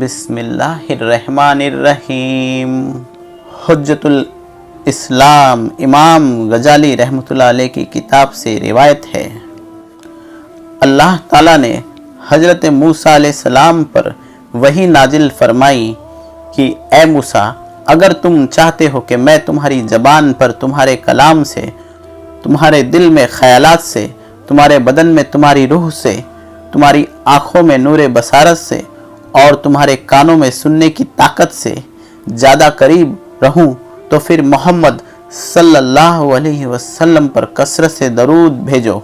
बिस्मिल्लाहिर्रहमानिर्रहीम। हुज्जतुल इस्लाम इमाम गजाली रहमतुल्लाह अलैह की किताब से रिवायत है, अल्लाह ताला ने हज़रत मूसा अलैहिस्सलाम पर वही नाजिल फरमाई कि ए मूसा, अगर तुम चाहते हो कि मैं तुम्हारी ज़बान पर तुम्हारे कलाम से, तुम्हारे दिल में ख़यालात से, तुम्हारे बदन में तुम्हारी रूह से, तुम्हारी आँखों में नूर बसारत से और तुम्हारे कानों में सुनने की ताकत से ज़्यादा करीब रहूं, तो फिर मोहम्मद सल्लल्लाहु अलैहि वसल्लम पर कसरत से दरूद भेजो।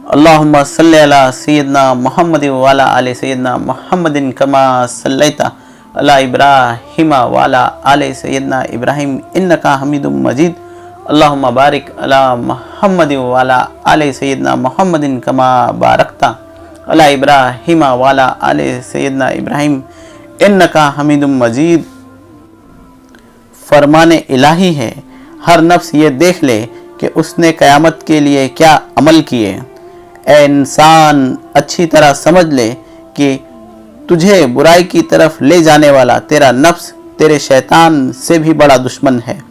अल्लाहुम्मा सल्लि अला सय्यिदना मुहम्मद व अला आलि सय्यिदना मुहम्मदिन कमा सल्लैता अला इब्राहीम व अला आलि सय्यिदना इब्राहीम इन्नका हमीदुम मजीद। अल्लाहुम्मा बारिक अला मुहम्मद व अला आलि सय्यिदना मुहम्मदिन कमा बारकता अला इब्राहीम व अला आलि सय्यिदना इब्राहीम इन्नका हमीदुम मजीद। फरमाने इलाही है, हर नफ्स ये देख ले कि उसने क़यामत के लिए क्या अमल किए। ए इंसान, अच्छी तरह समझ ले कि तुझे बुराई की तरफ ले जाने वाला तेरा नफ्स तेरे शैतान से भी बड़ा दुश्मन है,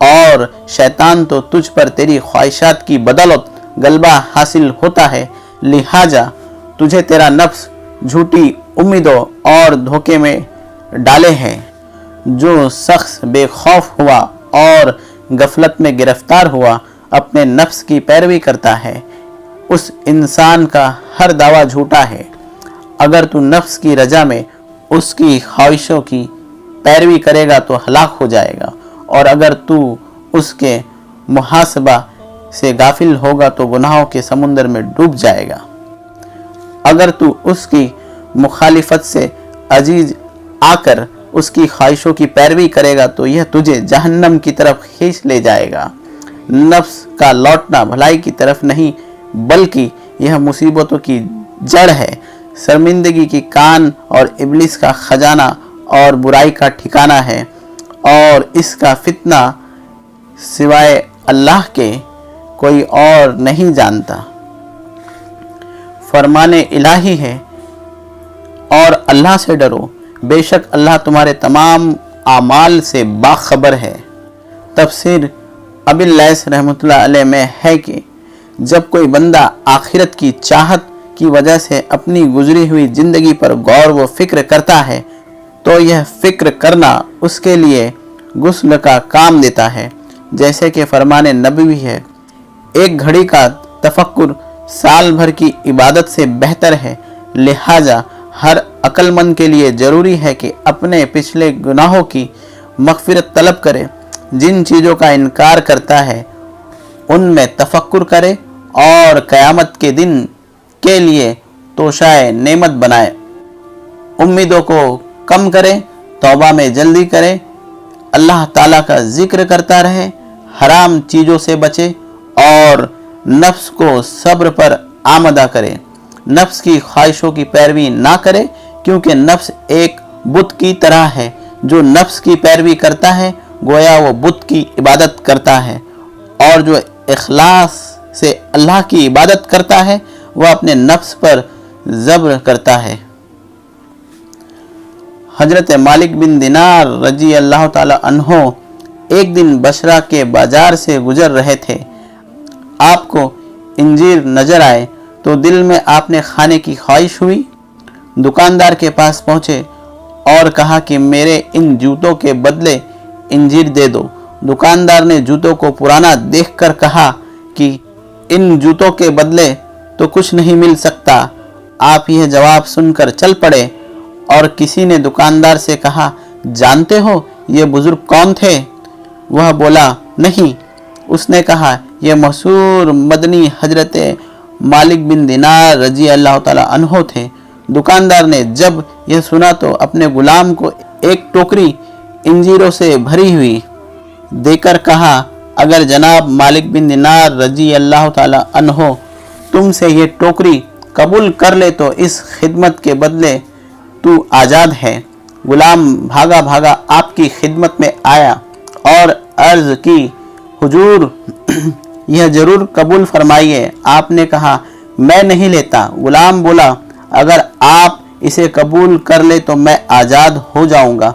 और शैतान तो तुझ पर तेरी ख्वाहिशात की बदौलत गलबा हासिल होता है। लिहाजा तुझे तेरा नफ्स झूठी उम्मीदों और धोखे में डाले है। जो शख्स बेखौफ हुआ और गफलत में गिरफ्तार हुआ अपने नफ्स की पैरवी करता है, उस इंसान का हर दावा झूठा है। अगर तू नफ्स की रजा में उसकी ख्वाहिशों की पैरवी करेगा तो हलाक हो जाएगा, और अगर तू उसके मुहासबा से गाफिल होगा तो गुनाहों के समुंदर में डूब जाएगा। अगर तू उसकी मुखालिफत से अजीज आकर उसकी ख्वाहिशों की पैरवी करेगा तो यह तुझे जहन्नम की तरफ खींच ले जाएगा। नफ्स का लौटना भलाई की तरफ नहीं, बल्कि यह मुसीबतों की जड़ है, शर्मिंदगी की कान और इब्लिस का खजाना और बुराई का ठिकाना है, और इसका फितना सिवाय अल्लाह के कोई और नहीं जानता। फरमाने इलाही है, और अल्लाह से डरो, बेशक अल्लाह तुम्हारे तमाम आमाल से बाखबर है। तफसीर अबिल लैस रहमतुल्लाह अलैह में है कि जब कोई बंदा आखिरत की चाहत की वजह से अपनी गुजरी हुई ज़िंदगी पर गौर व फिक्र करता है, तो यह फिक्र करना उसके लिए गुस्ल का काम देता है। जैसे कि फरमाने नबवी है, एक घड़ी का तफक्कुर साल भर की इबादत से बेहतर है। लिहाजा हर अक्लमंद के लिए ज़रूरी है कि अपने पिछले गुनाहों की मग़फ़िरत तलब करे। जिन चीज़ों का इनकार करता है उनमें तफक्कुर करे, और क़यामत के दिन के लिए तोशाए नेमत बनाए। उम्मीदों को कम करे, तौबा में जल्दी करे, अल्लाह ताला का जिक्र करता रहे, हराम चीज़ों से बचे और नफ्स को सब्र पर आमदा करे। नफ्स की ख्वाहिशों की पैरवी ना करे, क्योंकि नफ्स एक बुत की तरह है। जो नफ्स की पैरवी करता है गोया वो बुत की इबादत करता है, और जो इखलास से अल्लाह की इबादत करता है वह अपने नफ्स पर ज़ब्र करता है। हजरत मालिक बिन दिनार रजी अल्लाह ताला अन्हो एक दिन बशरा के बाजार से गुजर रहे थे। आपको इंजीर नजर आए तो दिल में आपने खाने की ख्वाहिश हुई। दुकानदार के पास पहुँचे और कहा कि मेरे इन जूतों के बदले इंजीर दे दो। दुकानदार ने जूतों को पुराना देखकर कहा कि इन जूतों के बदले तो कुछ नहीं मिल सकता। आप यह जवाब सुनकर चल पड़े, और किसी ने दुकानदार से कहा, जानते हो ये बुजुर्ग कौन थे? वह बोला, नहीं। उसने कहा, यह मशहूर मदनी हजरत मालिक बिन दिनार रजी अल्लाह ताला अन्हो थे। दुकानदार ने जब यह सुना तो अपने गुलाम को एक टोकरी इंजीरों से भरी हुई देकर कहा, अगर जनाब मालिक बिन दिनार रजी अल्लाह ताला अन्हो तुमसे ये टोकरी कबूल कर ले तो इस खिदमत के बदले तू आज़ाद है। गुलाम भागा भागा आपकी खिदमत में आया और अर्ज़ की, हुजूर यह ज़रूर कबूल फरमाइए। आपने कहा, मैं नहीं लेता। गुलाम बोला, अगर आप इसे कबूल कर ले तो मैं आज़ाद हो जाऊंगा।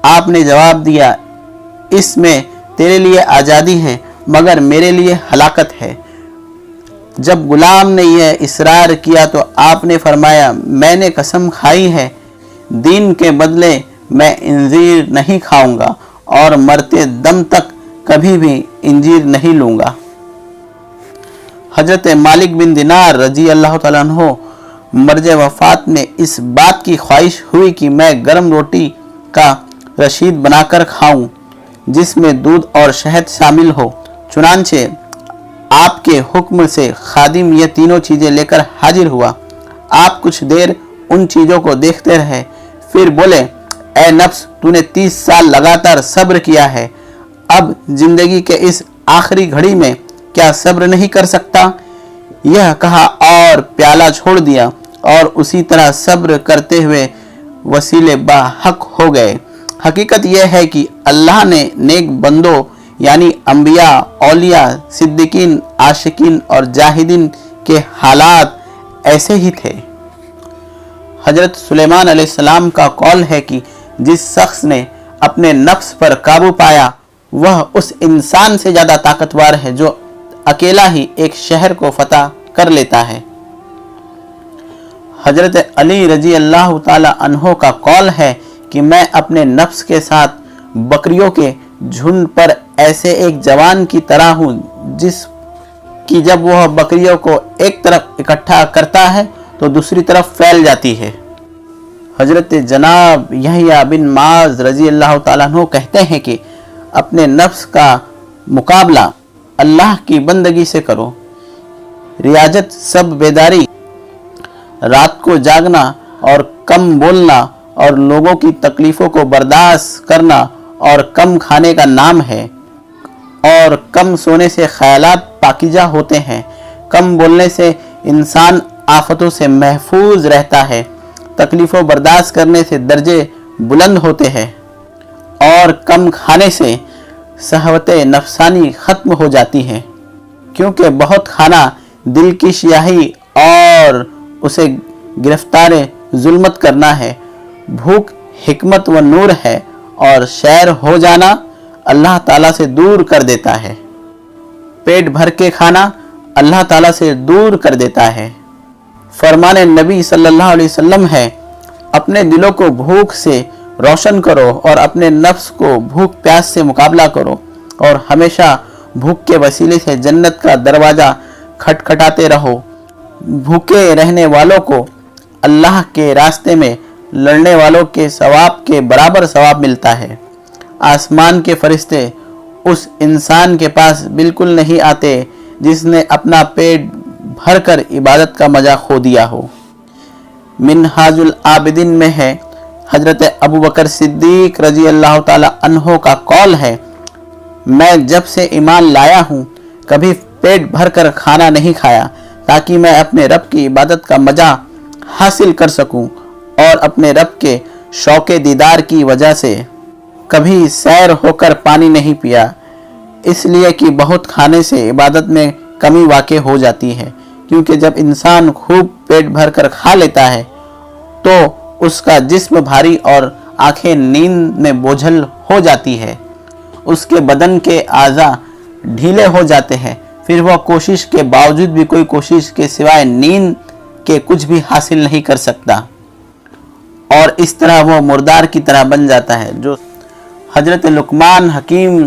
आपने जवाब दिया, इसमें तेरे लिए आज़ादी है मगर मेरे लिए हलाकत है। जब गुलाम ने यह इसरार किया तो आपने फरमाया, मैंने कसम खाई है दीन के बदले मैं इंजीर नहीं खाऊंगा और मरते दम तक कभी भी इंजीर नहीं लूँगा। हजरत मालिक बिन दिनार रजी अल्लाह तआला अन्हो मर्ज वफ़ात में इस बात की ख्वाहिश हुई कि मैं गर्म रोटी का रशीद बनाकर खाऊं जिसमें दूध और शहद शामिल हो। चुनांचे आपके हुक्म से खादिम ये तीनों चीज़ें लेकर हाजिर हुआ। आप कुछ देर उन चीज़ों को देखते रहे, फिर बोले, ए नफ्स, तूने 30 साल लगातार सब्र किया है, अब जिंदगी के इस आखिरी घड़ी में क्या सब्र नहीं कर सकता? यह कहा और प्याला छोड़ दिया और उसी तरह सब्र करते हुए वसीले बाहक हो गए। हकीकत यह है कि अल्लाह ने नेक बंदों यानी अंबिया, औलिया, सिद्दीकीन, आशिकीन और जाहिदीन के हालात ऐसे ही थे। हजरत सुलेमान अलैहिस्सलाम का कौल है कि जिस शख्स ने अपने नफ्स पर काबू पाया वह उस इंसान से ज़्यादा ताकतवर है जो अकेला ही एक शहर को फतह कर लेता है। हजरत अली रजी अल्लाह ताला अन्हो का कौल है कि मैं अपने नफ्स के साथ बकरियों के झुंड पर ऐसे एक जवान की तरह हूँ जिस कि जब वह बकरियों को एक तरफ इकट्ठा करता है तो दूसरी तरफ फैल जाती है। हजरत जनाब यहया बिन माज रजी अल्लाह ताला अन्हो कहते हैं कि अपने नफ्स का मुकाबला अल्लाह की बंदगी से करो। रियाजत सब बेदारी, रात को जागना और कम बोलना और लोगों की तकलीफ़ों को बर्दाश्त करना और कम खाने का नाम है। और कम सोने से ख्यालात पाकीज़ा होते हैं। कम बोलने से इंसान आफतों से महफूज रहता है। तकलीफ़ों बर्दाश्त करने से दर्जे बुलंद होते हैं और कम खाने से सहवते नफसानी ख़त्म हो जाती है, क्योंकि बहुत खाना दिल की स्याही और उसे गिरफ्तार जुल्मत करना है। भूख हिकमत व नूर है और शैर हो जाना अल्लाह ताला से दूर कर देता है। पेट भर के खाना अल्लाह ताला से दूर कर देता है। फरमाने नबी सल्लल्लाहु अलैहि वसल्लम है, अपने दिलों को भूख से रोशन करो और अपने नफ्स को भूख प्यास से मुकाबला करो और हमेशा भूख के वसीले से जन्नत का दरवाज़ा खटखटाते रहो। भूखे रहने वालों को अल्लाह के रास्ते में लड़ने वालों के सवाब के बराबर सवाब मिलता है। आसमान के फरिश्ते उस इंसान के पास बिल्कुल नहीं आते जिसने अपना पेट भरकर इबादत का मजा खो दिया हो। मिनहाजुल आबिदीन में है, हजरत अबू बकर सिद्दीक रजी अल्लाह ताला अन्हो का कौल है, मैं जब से ईमान लाया हूँ कभी पेट भरकर खाना नहीं खाया ताकि मैं अपने रब की इबादत का मजा हासिल कर सकूं और अपने रब के शौक़े दीदार की वजह से कभी सैर होकर पानी नहीं पिया, इसलिए कि बहुत खाने से इबादत में कमी वाक़ई हो जाती है। क्योंकि जब इंसान खूब पेट भरकर खा लेता है तो उसका जिस्म भारी और आंखें नींद में बोझल हो जाती है, उसके बदन के आज़ा ढीले हो जाते हैं, फिर वह कोशिश के बावजूद भी कोई कोशिश के सिवाय नींद के कुछ भी हासिल नहीं कर सकता और इस तरह वह मुर्दार की तरह बन जाता है। जो हजरत लुकमान हकीम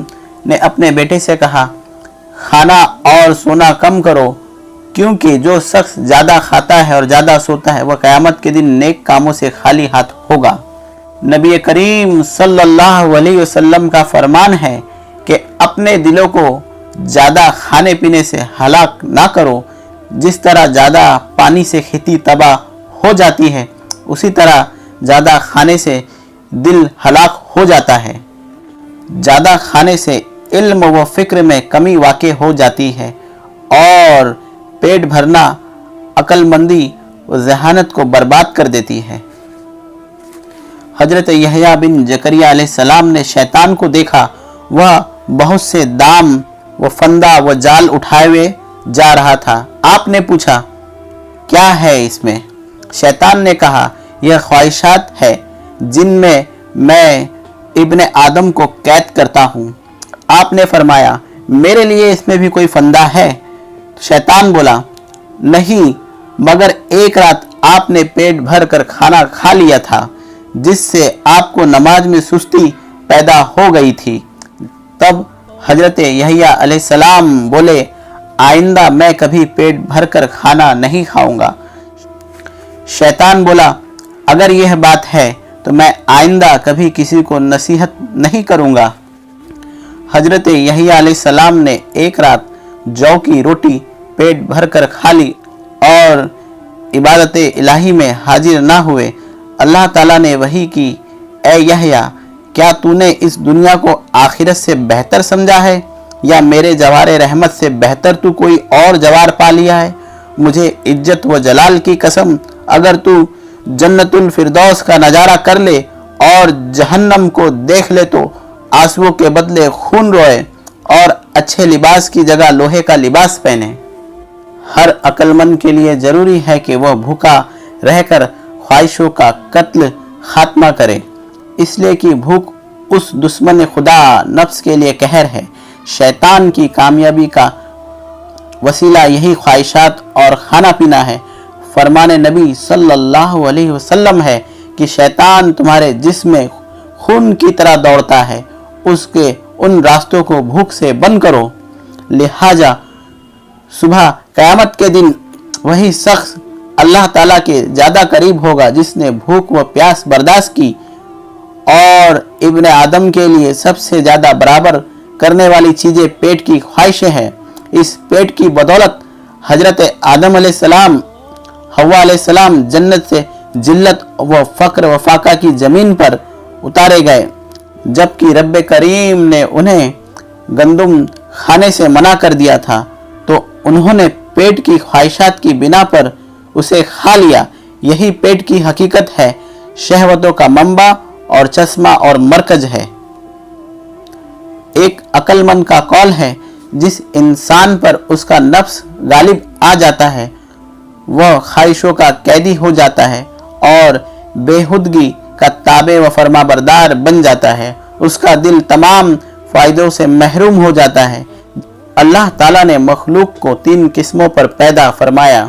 ने अपने बेटे से कहा, खाना और सोना कम करो, क्योंकि जो शख्स ज़्यादा खाता है और ज़्यादा सोता है वह क़यामत के दिन नेक कामों से खाली हाथ होगा। नबी करीम सल्लल्लाहु अलैहि वसल्लम का फरमान है कि अपने दिलों को ज़्यादा खाने पीने से हलाक ना करो। जिस तरह ज़्यादा पानी से खेती तबाह हो जाती है उसी तरह ज़्यादा खाने से दिल हलाक हो जाता है। ज़्यादा खाने से इल्म व फ़िक्र में कमी वाक़ई हो जाती है और पेट भरना अक्लमंदी व ज़हानत को बर्बाद कर देती है। हजरत यहया बिन जकरिया अलैहिस्सलाम ने शैतान को देखा, वह बहुत से दाम व फंदा व जाल उठाए हुए जा रहा था। आपने पूछा, क्या है इसमें? शैतान ने कहा, یہ خواہشات ہے جن میں میں ابن آدم کو قید کرتا ہوں۔ آپ نے فرمایا میرے لیے اس میں بھی کوئی فندہ ہے؟ شیطان بولا نہیں، مگر ایک رات آپ نے پیٹ بھر کر کھانا کھا لیا تھا جس سے آپ کو نماز میں سستی پیدا ہو گئی تھی۔ تب حضرت یحییٰ علیہ السلام بولے آئندہ میں کبھی پیٹ بھر کر کھانا نہیں کھاؤں گا۔ شیطان بولا اگر یہ بات ہے تو میں آئندہ کبھی کسی کو نصیحت نہیں کروں گا۔ حضرت یحییٰ علیہ السلام نے ایک رات جو کی روٹی پیٹ بھر کر کھا لی اور عبادت الہی میں حاضر نہ ہوئے۔ اللہ تعالیٰ نے وحی کی اے یحییٰ کیا تو نے اس دنیا کو آخرت سے بہتر سمجھا ہے یا میرے جوار رحمت سے بہتر تو کوئی اور جوار پا لیا ہے؟ مجھے عزت و جلال کی قسم اگر تو جنت الفردوس کا نظارہ کر لے اور جہنم کو دیکھ لے تو آنسوؤں کے بدلے خون روئے اور اچھے لباس کی جگہ لوہے کا لباس پہنے۔ ہر عقل مند کے لیے ضروری ہے کہ وہ بھوکا رہ کر خواہشوں کا قتل خاتمہ کرے، اس لیے کہ بھوک اس دشمن خدا نفس کے لیے قہر ہے۔ شیطان کی کامیابی کا وسیلہ یہی خواہشات اور کھانا پینا ہے۔ فرمان نبی صلی اللہ علیہ وسلم ہے کہ شیطان تمہارے جسم میں خون کی طرح دوڑتا ہے، اس کے ان راستوں کو بھوک سے بند کرو۔ لہٰذا صبح قیامت کے دن وہی شخص اللہ تعالیٰ کے زیادہ قریب ہوگا جس نے بھوک و پیاس برداشت کی، اور ابن آدم کے لیے سب سے زیادہ برابر کرنے والی چیزیں پیٹ کی خواہشیں ہیں۔ اس پیٹ کی بدولت حضرت آدم علیہ السلام، حوا علیہ السلام جنت سے ذلت و فقر و فاقہ کی زمین پر اتارے گئے، جبکہ رب کریم نے انہیں گندم کھانے سے منع کر دیا تھا تو انہوں نے پیٹ کی خواہشات کی بنا پر اسے کھا لیا۔ یہی پیٹ کی حقیقت ہے، شہوتوں کا منبع اور چشمہ اور مرکز ہے۔ ایک عقل مند کا قول ہے جس انسان پر اس کا نفس غالب آ جاتا ہے وہ خواہشوں کا قیدی ہو جاتا ہے اور بےہودگی کا تابع و فرما بردار بن جاتا ہے، اس کا دل تمام فائدوں سے محروم ہو جاتا ہے۔ اللہ تعالیٰ نے مخلوق کو 3 قسموں پر پیدا فرمایا۔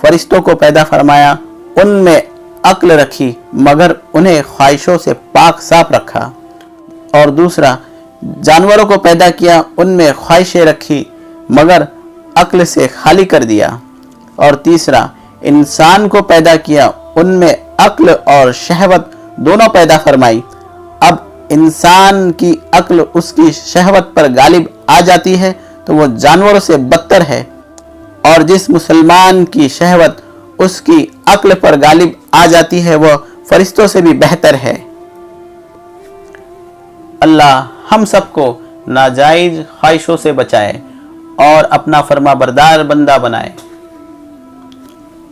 فرشتوں کو پیدا فرمایا، ان میں عقل رکھی مگر انہیں خواہشوں سے پاک صاف رکھا۔ اور دوسرا جانوروں کو پیدا کیا، ان میں خواہشیں رکھی مگر عقل سے خالی کر دیا۔ اور تیسرا انسان کو پیدا کیا، ان میں عقل اور شہوت دونوں پیدا فرمائی۔ اب انسان کی عقل اس کی شہوت پر غالب آ جاتی ہے تو وہ جانوروں سے بدتر ہے، اور جس مسلمان کی شہوت اس کی عقل پر غالب آ جاتی ہے وہ فرشتوں سے بھی بہتر ہے۔ اللہ ہم سب کو ناجائز خواہشوں سے بچائے اور اپنا فرما بردار بندہ بنائے،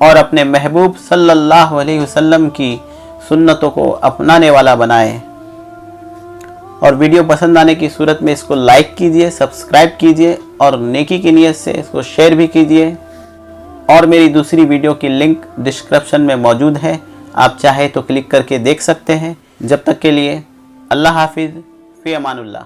اور اپنے محبوب صلی اللہ علیہ وسلم کی سنتوں کو اپنانے والا بنائے۔ اور ویڈیو پسند آنے کی صورت میں اس کو لائک کیجئے، سبسکرائب کیجئے اور نیکی کی نیت سے اس کو شیئر بھی کیجئے۔ اور میری دوسری ویڈیو کی لنک ڈسکرپشن میں موجود ہے، آپ چاہے تو کلک کر کے دیکھ سکتے ہیں۔ جب تک کے لیے اللہ حافظ، فی امان اللہ۔